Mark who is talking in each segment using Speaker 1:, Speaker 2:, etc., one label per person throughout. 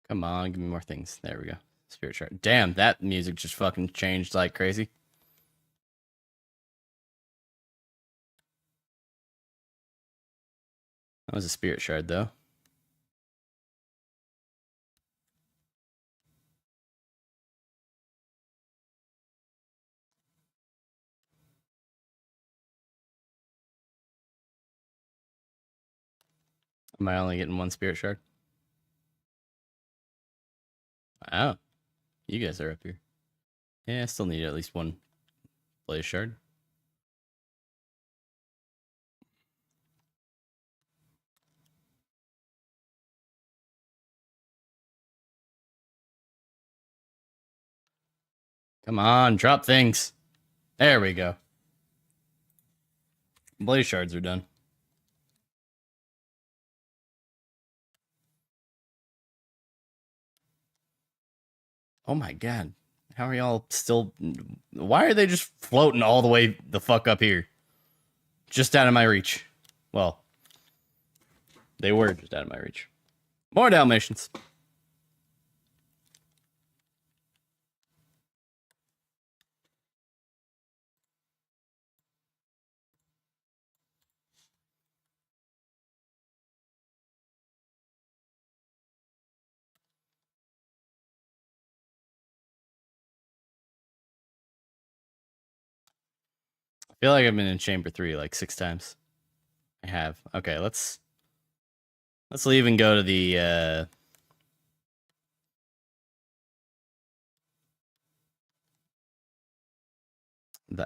Speaker 1: Come on, give me more things. There we go. Spirit shard. Damn, that music just fucking changed like crazy. That was a spirit shard, though. Am I only getting one spirit shard? Oh, you guys are up here. Yeah, I still need at least one blaze shard. Come on, drop things. There we go. Blaze shards are done. Oh my god. How are y'all still... Why are they just floating all the way the fuck up here? Just out of my reach. Well, they were just out of my reach. More Dalmatians. I feel like I've been in chamber 3 like 6 times. I have. Okay, let's leave and go to the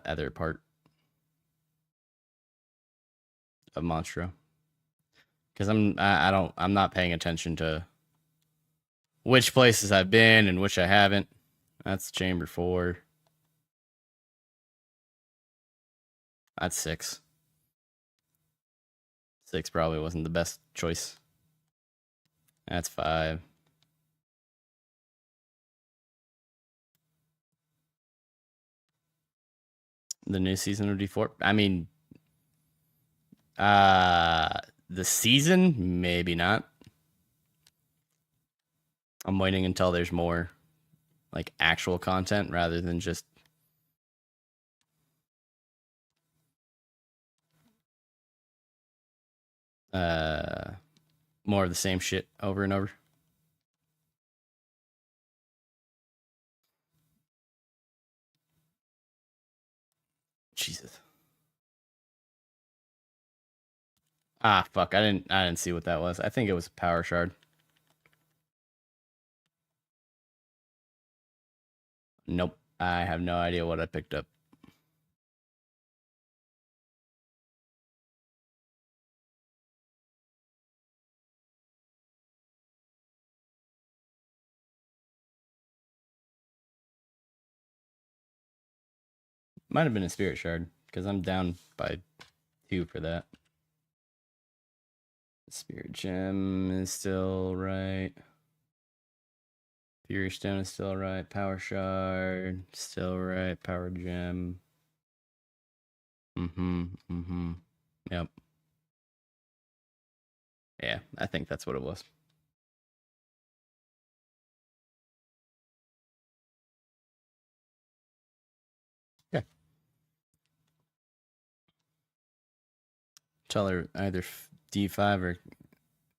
Speaker 1: other part of Monstro. Because I'm not paying attention to which places I've been and which I haven't. That's chamber 4. That's 6. 6 probably wasn't the best choice. That's 5. The new season of D4. I mean, the season, maybe not. I'm waiting until there's more like actual content rather than just more of the same shit over and over. Jesus. Ah, fuck. I didn't see what that was. I think it was a power shard. Nope. I have no idea what I picked up. Might have been a spirit shard, because I'm down by 2 for that. Spirit gem is still right. Fury stone is still right. Power shard, still right. Power gem. Yep. Yeah, I think that's what it was. Yeah. Until they're either D5 or...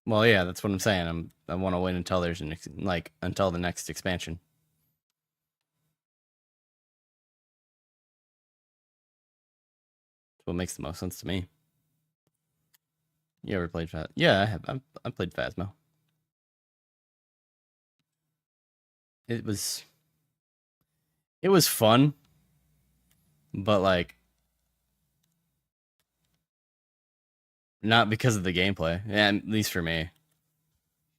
Speaker 1: Well, yeah, that's what I'm saying. I want to wait until there's until the next expansion. That's what makes the most sense to me. You ever played Phasmo? Yeah, I have. I played Phasmo. It was fun, but like not because of the gameplay. Yeah, at least for me.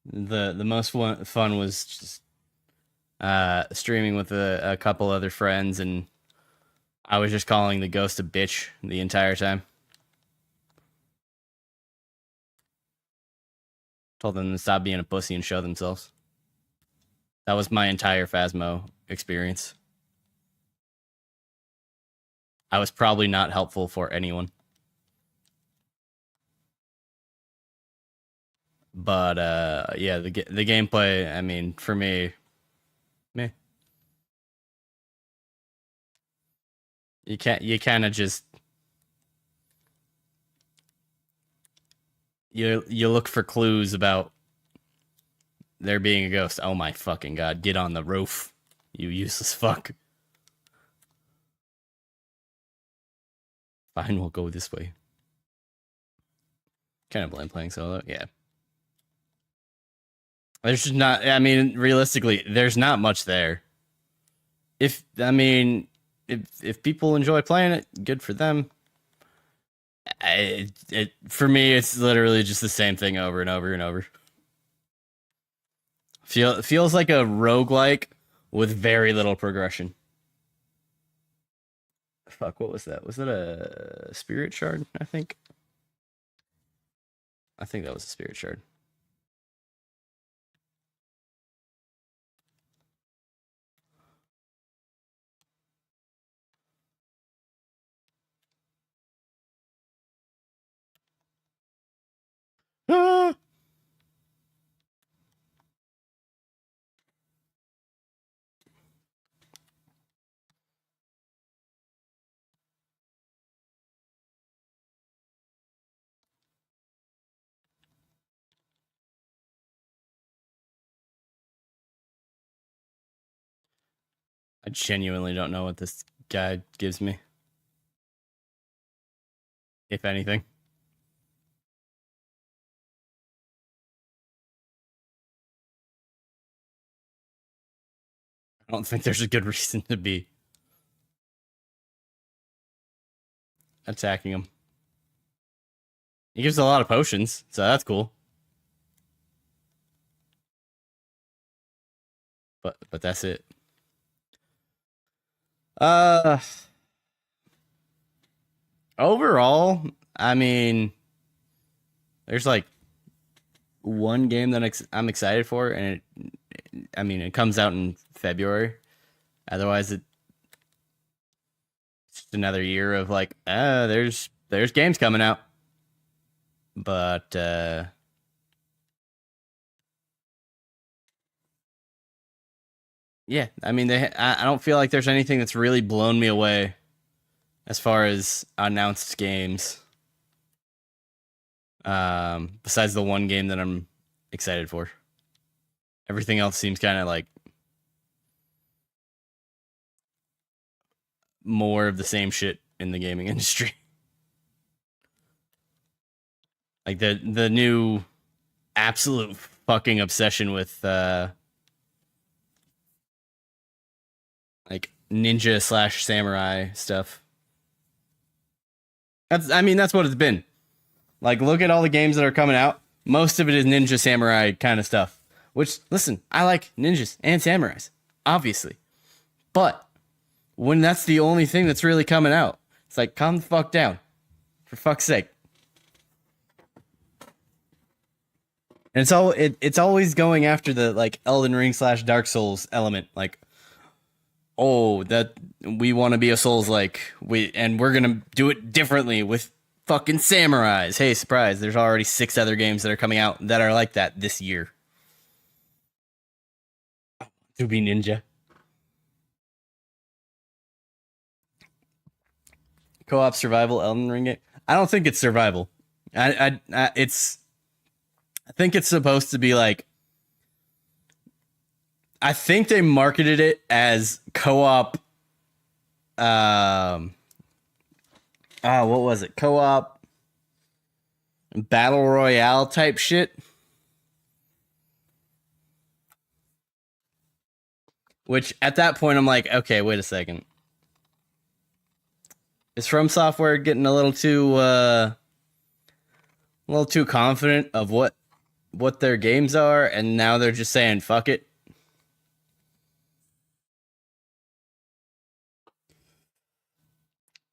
Speaker 1: The most fun was just streaming with a couple other friends, and I was just calling the ghost a bitch the entire time. Told them to stop being a pussy and show themselves. That was my entire Phasmo experience. I was probably not helpful for anyone. But yeah, the gameplay. I mean, for me, meh. You kind of just you look for clues about there being a ghost. Oh my fucking god! Get on the roof, you useless fuck. Fine, we'll go this way. Kind of blame playing solo. Yeah. There's just not. I mean, realistically, there's not much there. If I mean, if people enjoy playing it, good for them. For me, it's literally just the same thing over and over and over. Feels like a roguelike with very little progression. Fuck, what was that? Was it a spirit shard? I think that was a spirit shard. Ah! I genuinely don't know what this guy gives me, if anything. I don't think there's a good reason to be attacking him. He gives a lot of potions, so that's cool. But that's it. Uh Overall, I mean, there's like one game that I'm excited for, and I mean, it comes out in February. Otherwise, it's just another year of like, there's games coming out, but yeah, I mean, I don't feel like there's anything that's really blown me away as far as announced games. Besides the one game that I'm excited for, everything else seems kind of like more of the same shit in the gaming industry. Like the new absolute fucking obsession with like ninja slash samurai stuff. That's what it's been. Like, look at all the games that are coming out. Most of it is ninja samurai kind of stuff. Which, listen, I like ninjas and samurais, obviously. But when that's the only thing that's really coming out, it's like, calm the fuck down. For fuck's sake. And it's always going after the like Elden Ring / Dark Souls element. Like, oh, that we want to be a Souls like we're gonna do it differently with fucking samurais. Hey, surprise! There's already 6 other games that are coming out that are like that this year. To be ninja. Co-op survival Elden Ring game. I don't think it's survival. I think it's supposed to be like. I think they marketed it as co-op. What was it? Co-op battle royale type shit. Which at that point I'm like, okay, wait a second. Is From Software getting a little too confident of what their games are, and now they're just saying fuck it?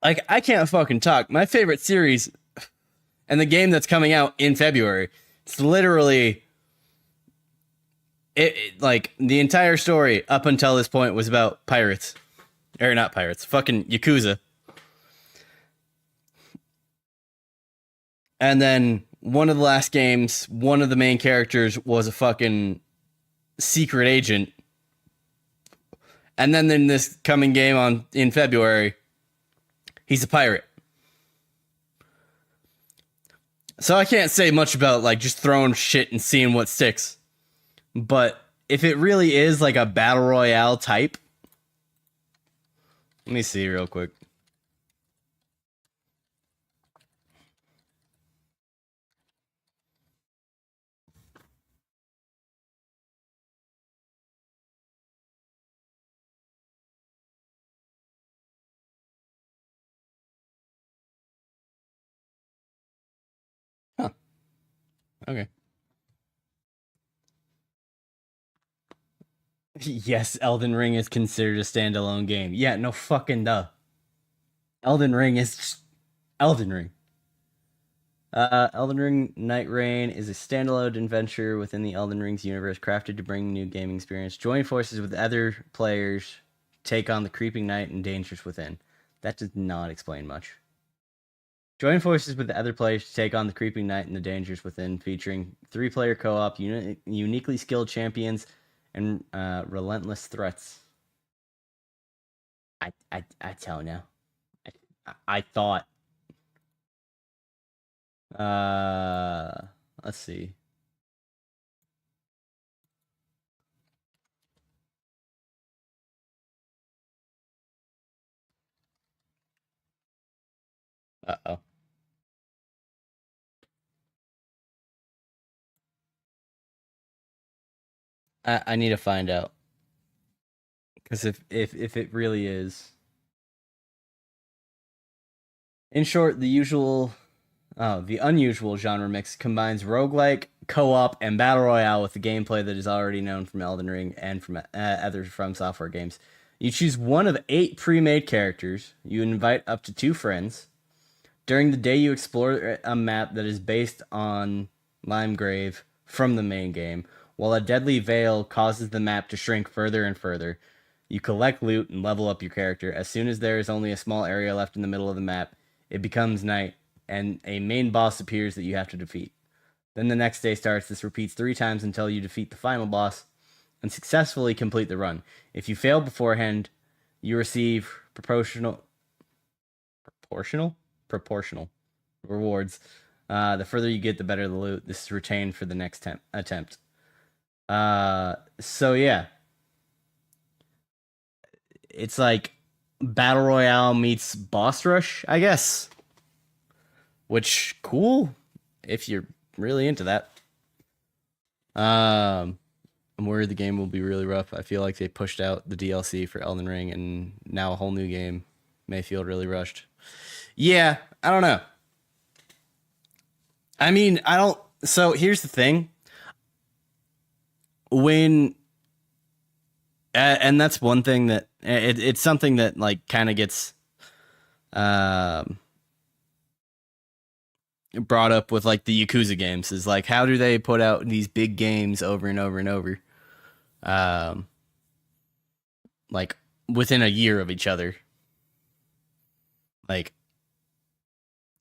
Speaker 1: Like, I can't fucking talk. My favorite series and the game that's coming out in February, it's literally like the entire story up until this point was about pirates. Or not pirates, fucking Yakuza. And then one of the last games, one of the main characters was a fucking secret agent. And then in this coming game in February, he's a pirate. So I can't say much about like just throwing shit and seeing what sticks. But if it really is like a battle royale type, let me see real quick. Huh. Okay. Yes, Elden Ring is considered a standalone game. Yeah, no fucking duh. Elden Ring is just Elden Ring. Elden Ring Night Rain is a standalone adventure within the Elden Ring's universe, crafted to bring new gaming experience. Join forces with other players, take on the creeping night and dangers within. That does not explain much. Join forces with the other players to take on the creeping night and the dangers within, featuring 3-player co-op, uniquely skilled champions, and relentless threats. I don't know. I thought. Let's see. Uh-oh. I need to find out. Because if it really is. In short, the unusual genre mix combines roguelike, co-op, and battle royale with the gameplay that is already known from Elden Ring and from other From Software games. You choose one of 8 pre-made characters. You invite up to 2 friends. During the day, you explore a map that is based on Limegrave from the main game, while a deadly veil causes the map to shrink further and further. You collect loot and level up your character. As soon as there is only a small area left in the middle of the map, it becomes night, and a main boss appears that you have to defeat. Then the next day starts. This repeats 3 times until you defeat the final boss and successfully complete the run. If you fail beforehand, you receive proportional rewards. The further you get, the better the loot. This is retained for the next attempt. So yeah, it's like battle royale meets boss rush, I guess. Which cool if you're really into that. I'm worried the game will be really rough. I feel like they pushed out the DLC for Elden Ring, and now a whole new game may feel really rushed. Yeah, I don't know. I mean, I don't. So here's the thing. When and that's one thing that it's something that like kind of gets um brought up with like the Yakuza games is like how do they put out these big games over and over and over um like within a year of each other, like,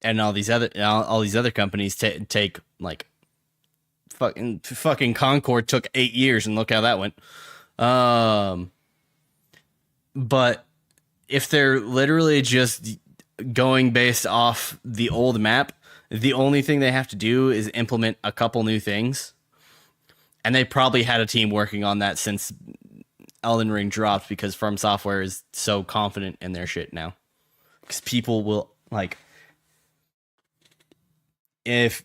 Speaker 1: and all these other companies take like fucking Concord took 8 years and look how that went. um but if they're literally just going based off the old map, the only thing they have to do is implement a couple new things. And they probably had a team working on that since Elden Ring dropped, because From Software is so confident in their shit now. Because people will like if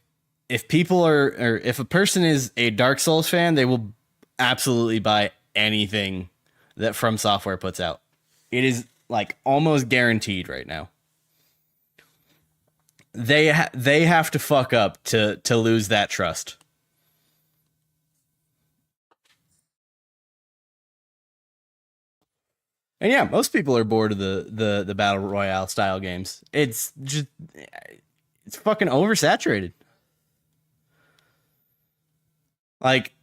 Speaker 1: people are, or if a person is a Dark Souls fan, they will absolutely buy anything that From Software puts out. It is like almost guaranteed right now. They have to fuck up to lose that trust. And yeah, most people are bored of the battle royale style games. It's fucking oversaturated. Like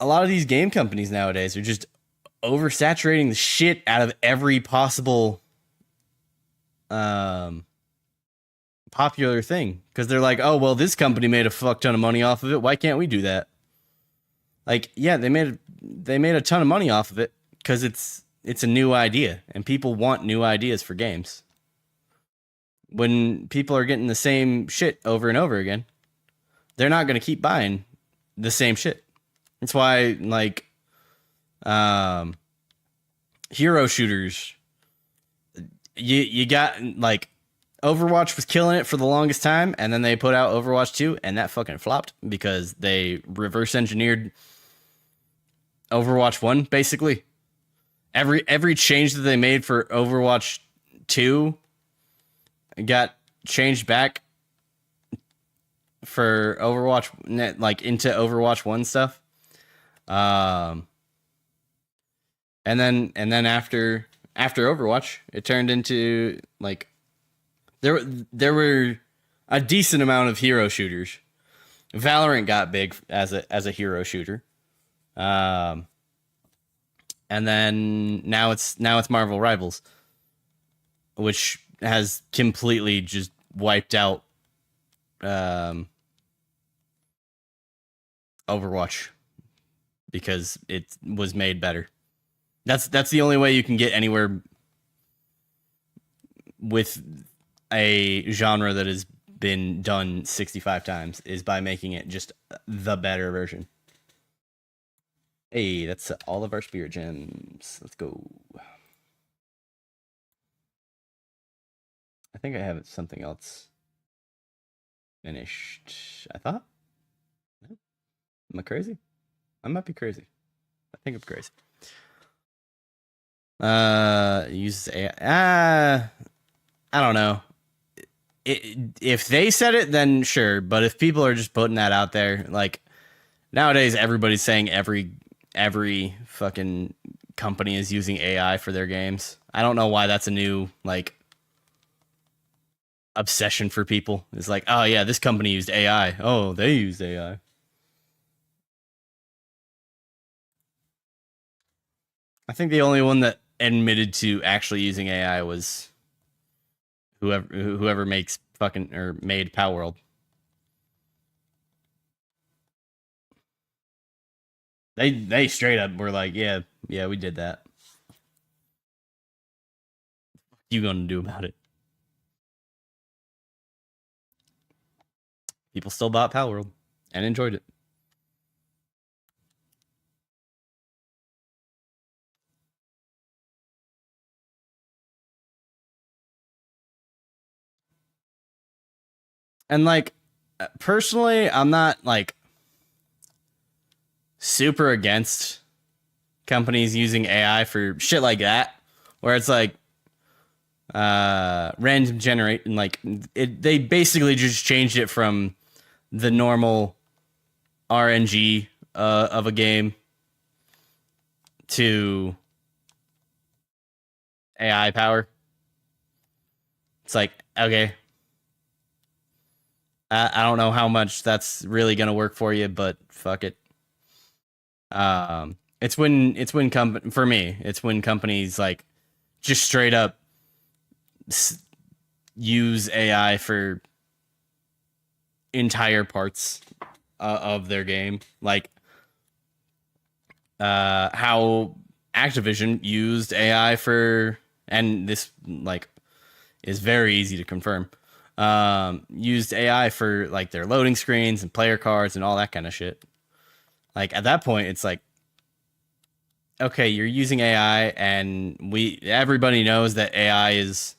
Speaker 1: a lot of these game companies nowadays are just oversaturating the shit out of every um popular thing because they're like, oh well, this company made a fuck ton of money off of it. Why can't we do that? Like, yeah, they made a ton of money off of it because it's a new idea and people want new ideas for games. When people are getting the same shit over and over again, they're not going to keep buying the same shit. That's why, like, hero shooters, you got, like, Overwatch was killing it for the longest time, and then they put out Overwatch 2, and that fucking flopped because they reverse engineered Overwatch 1, basically. Every change that they made for Overwatch 2 got changed back for Overwatch, like into Overwatch 1 stuff. And then after Overwatch, it turned into like there were a decent amount of hero shooters. Valorant got big as a hero shooter. And then now it's Marvel Rivals, which has completely just wiped out Overwatch because it was made better. That's the only way you can get anywhere with a genre that has been done 65 times is by making it just the better version. Hey, that's all of our spirit gems. Let's go. I think I have something else finished. I thought. Am I crazy? I might be crazy. I think I'm crazy. Uses AI. I don't know. If they said it, then sure. But if people are just putting that out there, like nowadays, everybody's saying every fucking company is using AI for their games. I don't know why that's a new like obsession for people. It's like, oh yeah, this company used AI. Oh, they used AI. I think the only one that admitted to actually using AI was whoever makes fucking or made Palworld. They straight up were like, yeah, we did that. What you gonna do about it? People still bought Palworld and enjoyed it. And like personally, I'm not like super against companies using AI for shit like that, where it's like random generate and like they basically just changed it from the normal RNG of a game to AI power. It's like, okay, I don't know how much that's really gonna work for you, but fuck it. It's when for me, it's when companies like just straight up use AI for entire parts of their game, like how Activision used AI for, and this like is very easy to confirm. Used AI for like their loading screens and player cards and all that kind of shit. Like at that point, it's like, okay, you're using AI, and everybody knows that AI is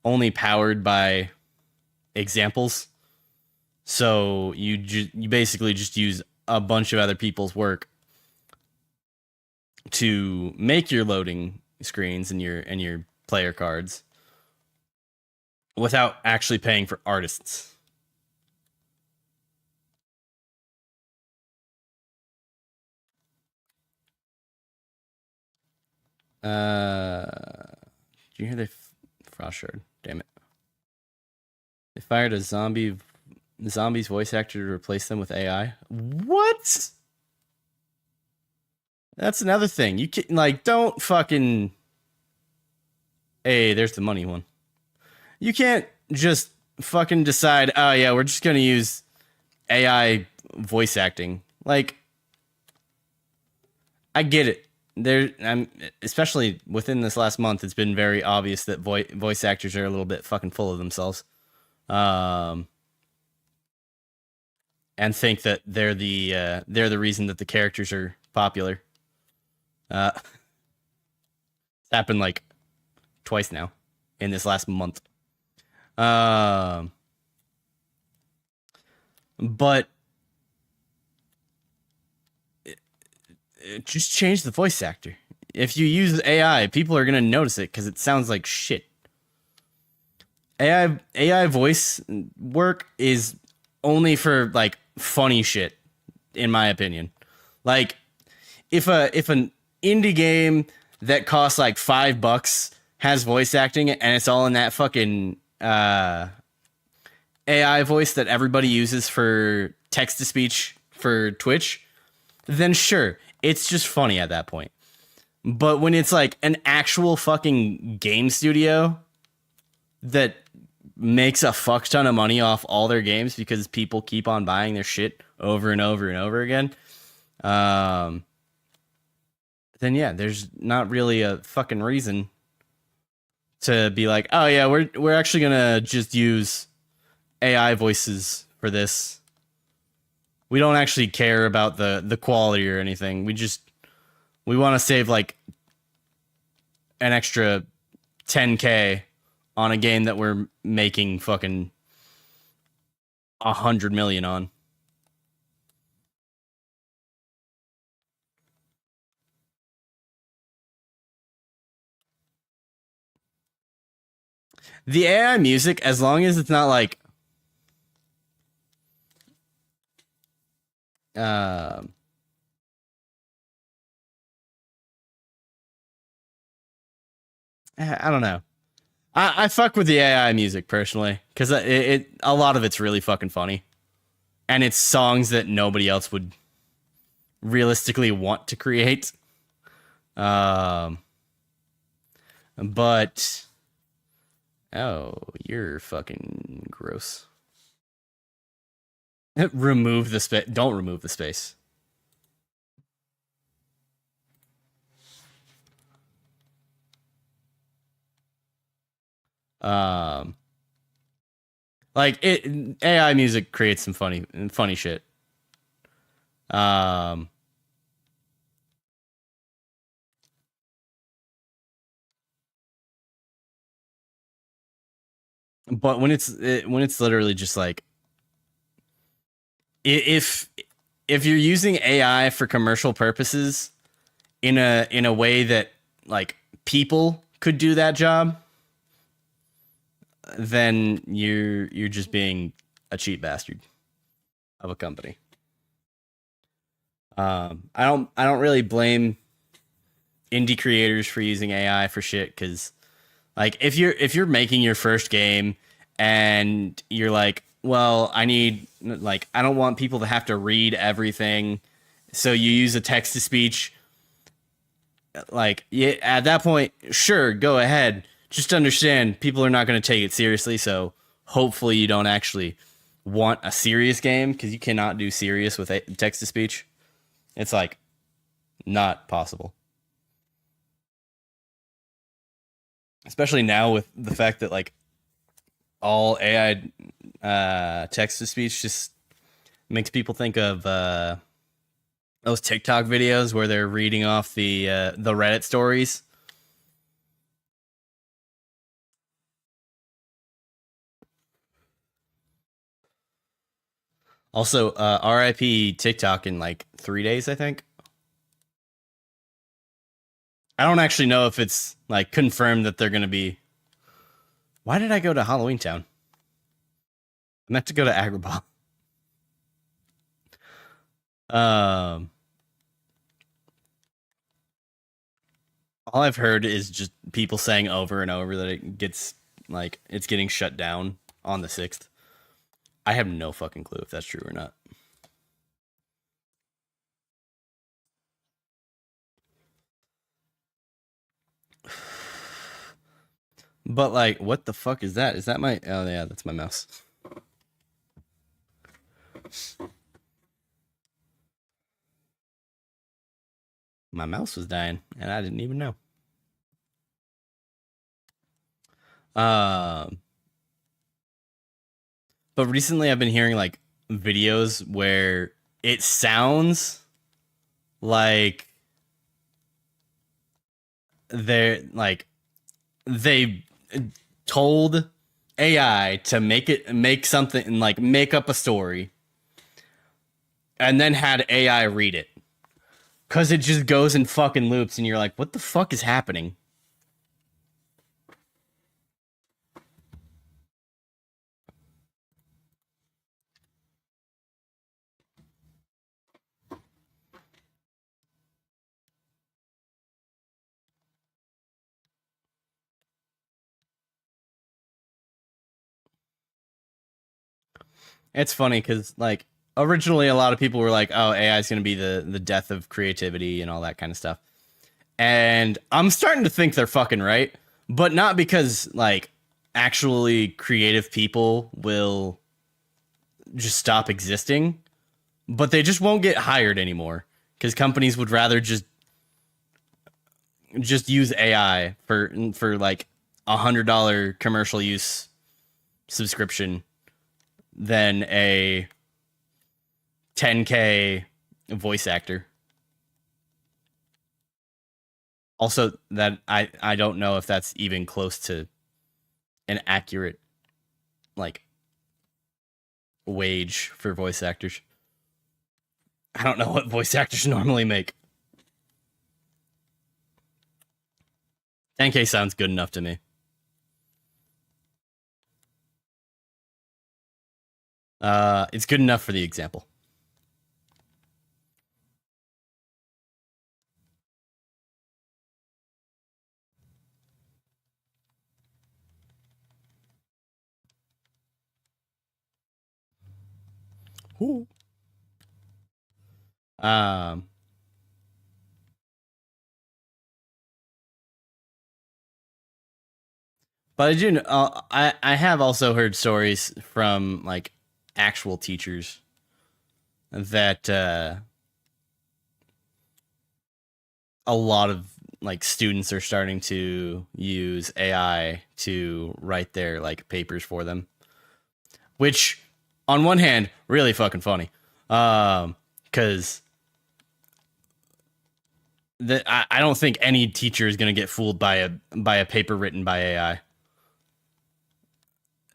Speaker 1: only powered by examples. So you basically just use a bunch of other people's work to make your loading screens and your player cards without actually paying for artists. Did you hear the frost shard? Damn it! They fired a zombie's voice actor to replace them with AI. What? That's another thing. You can like don't fucking. Hey, there's the money one. You can't just fucking decide, oh yeah, we're just gonna use AI voice acting. Like, I get it. Especially within this last month, it's been very obvious that voice actors are a little bit fucking full of themselves, um, and think that they're the reason that the characters are popular. It's happened like twice now in this last month. Um, but just change the voice actor. If you use AI, people are gonna notice it because it sounds like shit. AI voice work is only for like funny shit, in my opinion. Like if an indie game that costs like $5 has voice acting and it's all in that fucking AI voice that everybody uses for text to speech for Twitch, then sure, it's just funny at that point. But when it's like an actual fucking game studio that makes a fuck ton of money off all their games because people keep on buying their shit over and over and over again, um, then yeah, there's not really a fucking reason to be like, oh yeah, we're actually gonna just use AI voices for this. We don't actually care about the quality or anything. We want to save like an extra 10K on a game that we're making fucking 100 million on. The AI music, as long as it's not like uh, I don't know. I fuck with the AI music personally because a lot of it's really fucking funny, and it's songs that nobody else would realistically want to create. Um, but oh, you're fucking gross. Remove the space. Don't remove the space. Um, like it, AI music creates some funny shit. Um, but when it's literally just like if if you're using AI for commercial purposes in a way that like people could do that job, then you're just being a cheap bastard of a company. I don't really blame indie creators for using AI for shit because like if you're making your first game and you're like, well, I need like I don't want people to have to read everything, so you use a text to speech. Like yeah, at that point, sure, go ahead. Just understand people are not going to take it seriously, so hopefully you don't actually want a serious game because you cannot do serious with text to speech. It's like not possible. Especially now with the fact that like all AI text to speech just makes people think of those TikTok videos where they're reading off the Reddit stories. Also, RIP TikTok in like 3 days, I think. I don't actually know if it's like confirmed that they're gonna be. Why did I go to Halloween Town? I meant to go to Agrabah. Um, all I've heard is just people saying over and over that it gets like it's getting shut down on the 6th. I have no fucking clue if that's true or not. But like, what the fuck is that? Is that my? Oh yeah, that's my mouse. My mouse was dying, and I didn't even know. Um, but recently I've been hearing like videos where it sounds like they're like they told AI to make something like make up a story and then had AI read it. Cause it just goes in fucking loops and you're like, what the fuck is happening? It's funny because like originally a lot of people were like, oh, AI is gonna be the death of creativity and all that kind of stuff. And I'm starting to think they're fucking right, but not because like actually creative people will just stop existing, but they just won't get hired anymore because companies would rather just use AI for like $100 commercial use subscription than a 10K voice actor. Also, that I don't know if that's even close to an accurate like wage for voice actors. I don't know what voice actors normally make. 10K sounds good enough to me. It's good enough for the example. Ooh. Um, but I do. I have also heard stories from like actual teachers that a lot of like students are starting to use AI to write their like papers for them, which on one hand really fucking funny, because I don't think any teacher is gonna get fooled by a paper written by AI.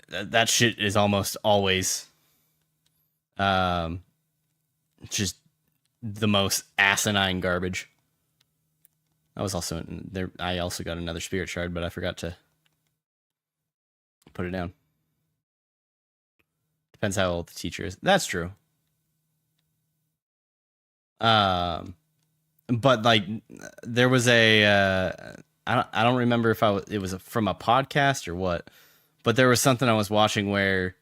Speaker 1: That shit is almost always um, just the most asinine garbage. I was also there. I also got another spirit shard, but I forgot to put it down. Depends how old the teacher is. That's true. Um, but like there was a I don't remember if it was from a podcast or what, but there was something I was watching where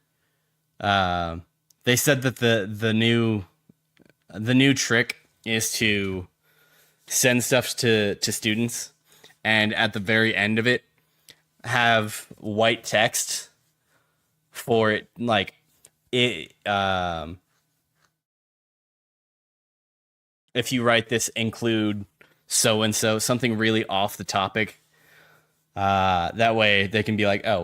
Speaker 1: uh, they said that the new trick is to send stuff to students and at the very end of it have white text for it like it if you write this include so and so something really off the topic that way they can be like, oh well